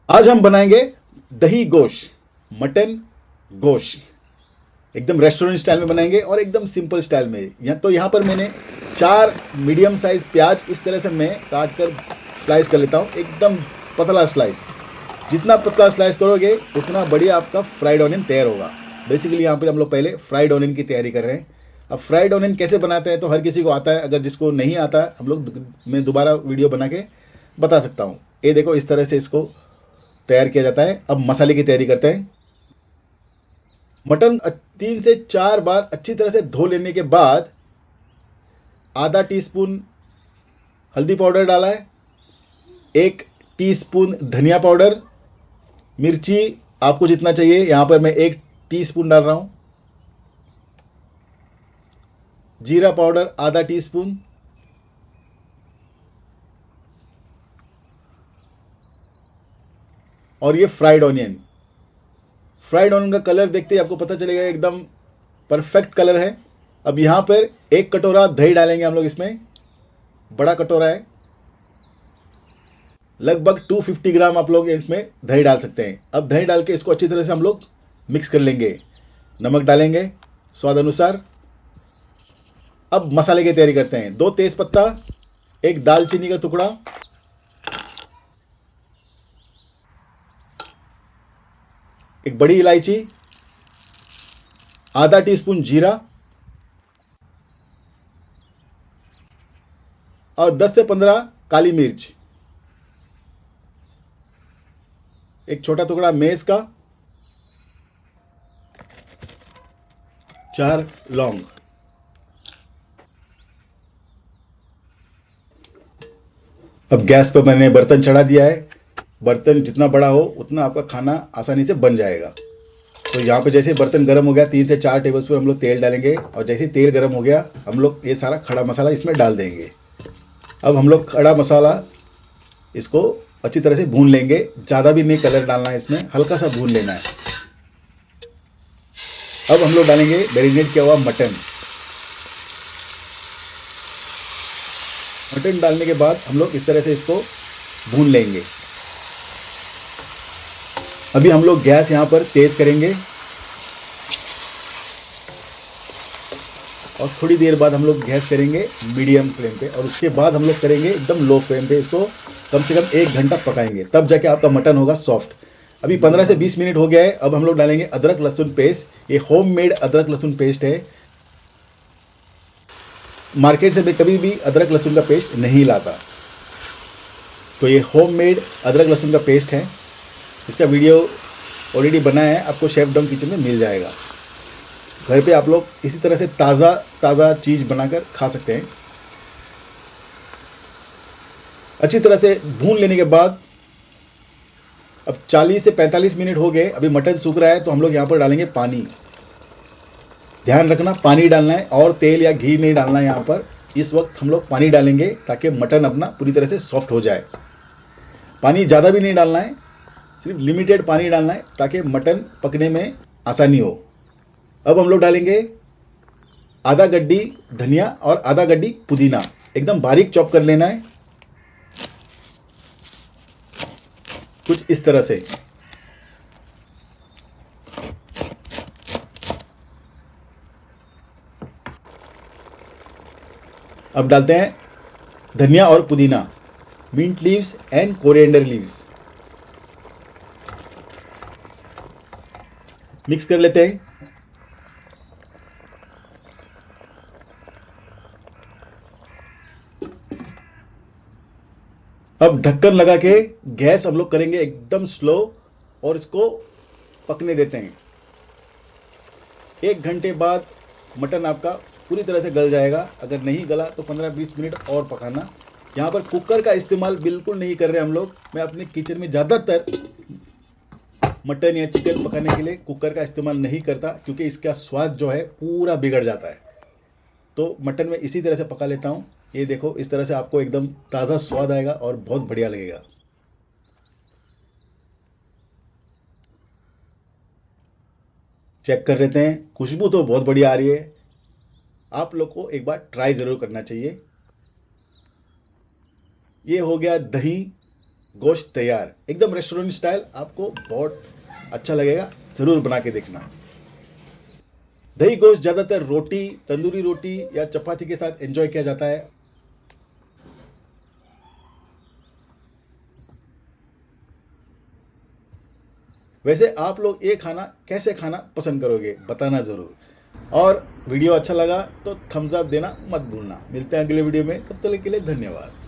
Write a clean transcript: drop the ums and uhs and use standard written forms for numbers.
आज हम बनाएंगे दही गोश, मटन गोश। एकदम रेस्टोरेंट स्टाइल में बनाएंगे और एकदम सिंपल स्टाइल में। यहाँ पर मैंने 4 मीडियम साइज प्याज इस तरह से मैं काट कर स्लाइस कर लेता हूँ, एकदम पतला स्लाइस। जितना पतला स्लाइस करोगे उतना बढ़िया आपका फ्राइड ऑनियन तैयार होगा। बेसिकली यहाँ पर हम लोग पहले फ्राइड ऑनियन की तैयारी कर रहे हैं। अब फ्राइड ऑनियन कैसे बनाते हैं तो हर किसी को आता है, अगर जिसको नहीं आता है हम लोग मैं दोबारा वीडियो बना के बता सकता हूँ। ये देखो इस तरह से इसको तैयार किया जाता है। अब मसाले की तैयारी करते हैं। मटन 3 से 4 बार अच्छी तरह से धो लेने के बाद आधा टीस्पून हल्दी पाउडर डाला है, 1 टीस्पून धनिया पाउडर, मिर्ची आपको जितना चाहिए, यहाँ पर मैं 1 टीस्पून डाल रहा हूँ, जीरा पाउडर आधा टीस्पून, और ये फ्राइड ऑनियन का कलर देखते ही आपको पता चलेगा एकदम परफेक्ट कलर है। अब यहाँ पर 1 कटोरा दही डालेंगे हम लोग इसमें, बड़ा कटोरा है। लगभग 250 ग्राम आप लोग इसमें दही डाल सकते हैं। अब दही डाल के इसको अच्छी तरह से हम लोग मिक्स कर लेंगे। नमक डालेंगे स्वाद अनुसार। अब मसाले की तैयारी करते हैं। 2 तेज़पत्ता, 1 दालचीनी का टुकड़ा, 1 बड़ी इलायची, आधा टीस्पून जीरा और 10 से 15 काली मिर्च, एक छोटा टुकड़ा मेस का, 4 लौंग। अब गैस पर मैंने बर्तन चढ़ा दिया है। बर्तन जितना बड़ा हो उतना आपका खाना आसानी से बन जाएगा। तो यहाँ पे जैसे बर्तन गर्म हो गया, 3 से 4 टेबलस्पून हम लोग तेल डालेंगे और जैसे ही तेल गर्म हो गया हम लोग ये सारा खड़ा मसाला इसमें डाल देंगे। अब हम लोग खड़ा मसाला इसको अच्छी तरह से भून लेंगे। ज़्यादा भी नहीं कलर डालना है इसमें, हल्का सा भून लेना है। अब हम लोग डालेंगे मैरिनेट किया हुआ मटन। मटन डालने के बाद हम लोग इस तरह से इसको भून लेंगे। अभी हम लोग गैस यहाँ पर तेज़ करेंगे और थोड़ी देर बाद हम लोग गैस करेंगे मीडियम फ्लेम पे, और उसके बाद हम लोग करेंगे एकदम लो फ्लेम पे। इसको कम से कम 1 घंटा पकाएंगे, तब जाके आपका मटन होगा सॉफ्ट। अभी 15 से 20 मिनट हो गया है। अब हम लोग डालेंगे अदरक लहसुन पेस्ट। ये होममेड अदरक लहसुन पेस्ट है। मार्केट से मैं कभी भी अदरक लहसुन का पेस्ट नहीं लाता, तो ये होममेड अदरक लहसुन का पेस्ट है। इसका वीडियो ऑलरेडी बना है, आपको शेफ डॉन किचन में मिल जाएगा। घर पे आप लोग इसी तरह से ताज़ा ताज़ा चीज़ बनाकर खा सकते हैं। अच्छी तरह से भून लेने के बाद अब 40 से 45 मिनट हो गए। अभी मटन सूख रहा है तो हम लोग यहाँ पर डालेंगे पानी। ध्यान रखना पानी डालना है और तेल या घी नहीं डालना है। यहाँ पर इस वक्त हम लोग पानी डालेंगे ताकि मटन अपना पूरी तरह से सॉफ्ट हो जाए। पानी ज़्यादा भी नहीं डालना है, सिर्फ लिमिटेड पानी डालना है ताकि मटन पकने में आसानी हो। अब हम लोग डालेंगे आधा गड्डी धनिया और आधा गड्डी पुदीना, एकदम बारीक चॉप कर लेना है, कुछ इस तरह से। अब डालते हैं धनिया और पुदीना, mint leaves and coriander leaves. Mix कर लेते हैं। अब ढक्कन लगा के गैस हम लोग करेंगे एकदम स्लो और इसको पकने देते हैं। 1 घंटे बाद मटन आपका पूरी तरह से गल जाएगा। अगर नहीं गला तो 15-20 मिनट और पकाना। यहाँ पर कुकर का इस्तेमाल बिल्कुल नहीं कर रहे हम लोग। मैं अपने किचन में ज़्यादातर मटन या चिकन पकाने के लिए कुकर का इस्तेमाल नहीं करता, क्योंकि इसका स्वाद जो है पूरा बिगड़ जाता है। तो मटन में इसी तरह से पका लेता हूँ। ये देखो इस तरह से आपको एकदम ताज़ा स्वाद आएगा और बहुत बढ़िया लगेगा। चेक कर लेते हैं, खुशबू तो बहुत बढ़िया आ रही है। आप लोग को एक बार ट्राई ज़रूर करना चाहिए। ये हो गया दही गोश्त तैयार, एकदम रेस्टोरेंट स्टाइल, आपको बहुत अच्छा लगेगा, ज़रूर बना के देखना। दही गोश्त ज़्यादातर रोटी, तंदूरी रोटी या चपाती के साथ एंजॉय किया जाता है। वैसे आप लोग ये खाना कैसे खाना पसंद करोगे, बताना ज़रूर। और वीडियो अच्छा लगा तो थम्स अप देना मत भूलना। मिलते हैं अगले वीडियो में, तब तक के लिए धन्यवाद।